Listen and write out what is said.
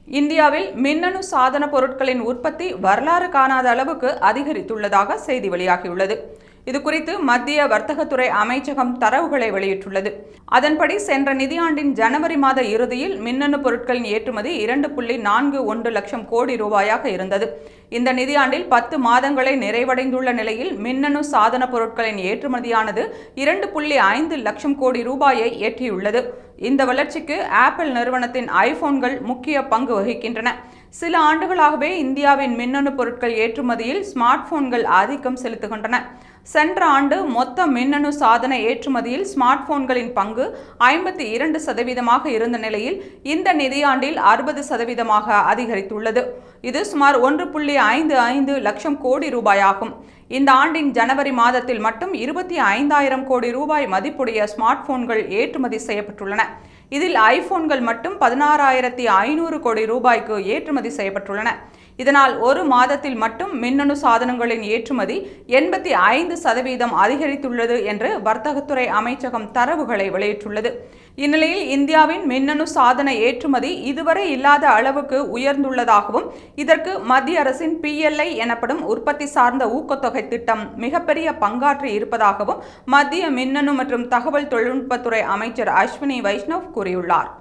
இந்தியாவில் மின்னணு சாதன பொருட்களின் உற்பத்தி வரலாறு காணாத அளவுக்கு அதிகரித்துள்ளதாக செய்தி வெளியாகியுள்ளது. இதுகுறித்து மத்திய வர்த்தகத்துறை அமைச்சகம் தரவுகளை வெளியிட்டுள்ளது. அதன்படி சென்ற நிதியாண்டின் ஜனவரி மாத இறுதியில் மின்னணு பொருட்களின் ஏற்றுமதி 2.41 லட்சம் கோடி ரூபாயாக இருந்தது. இந்த நிதியாண்டில் 10 மாதங்களை நிறைவடைந்துள்ள நிலையில் மின்னணு சாதன பொருட்களின் ஏற்றுமதியானது 2.5 லட்சம் கோடி ரூபாயை எட்டியுள்ளது. இந்த வளர்ச்சிக்கு ஆப்பிள் நிறுவனத்தின் ஐபோன்கள் முக்கிய பங்கு வகிக்கின்றன. சில ஆண்டுகளாகவே இந்தியாவின் மின்னணு பொருட்கள் ஏற்றுமதியில் ஸ்மார்ட் போன்கள் ஆதிக்கம் செலுத்துகின்றன. சென்ற ஆண்டு மொத்த மின்னணு சாதன ஏற்றுமதியில் ஸ்மார்ட் போன்களின் பங்கு 52% இருந்த நிலையில் இந்த நிதியாண்டில் 60% அதிகரித்துள்ளது. இது சுமார் 1.55 லட்சம் கோடி ரூபாயாகும். இந்த ஆண்டின் ஜனவரி மாதத்தில் மட்டும் 25,000 கோடி ரூபாய் மதிப்புடைய ஸ்மார்ட் போன்கள் ஏற்றுமதி செய்யப்பட்டுள்ளன. இதில் ஐபோன்கள் மட்டும் 16,500 கோடி ரூபாய்க்கு ஏற்றுமதி செய்யப்பட்டுள்ளன. இதனால் ஒரு மாதத்தில் மட்டும் மின்னணு சாதனங்களின் ஏற்றுமதி 85% அதிகரித்துள்ளது என்று வர்த்தகத்துறை அமைச்சகம் தரவுகளை வெளியிட்டுள்ளது. இந்நிலையில் இந்தியாவின் மின்னணு சாதன ஏற்றுமதி இதுவரை இல்லாத அளவுக்கு உயர்ந்துள்ளதாகவும் இதற்கு மத்திய அரசின் PLI எனப்படும் உற்பத்தி சார்ந்த ஊக்கத்தொகை திட்டம் மிகப்பெரிய பங்காற்றி இருப்பதாகவும் மத்திய மின்னணு மற்றும் தகவல் தொழில்நுட்பத்துறை அமைச்சர் அஸ்வினி வைஷ்ணவ் கூறியுள்ளார்.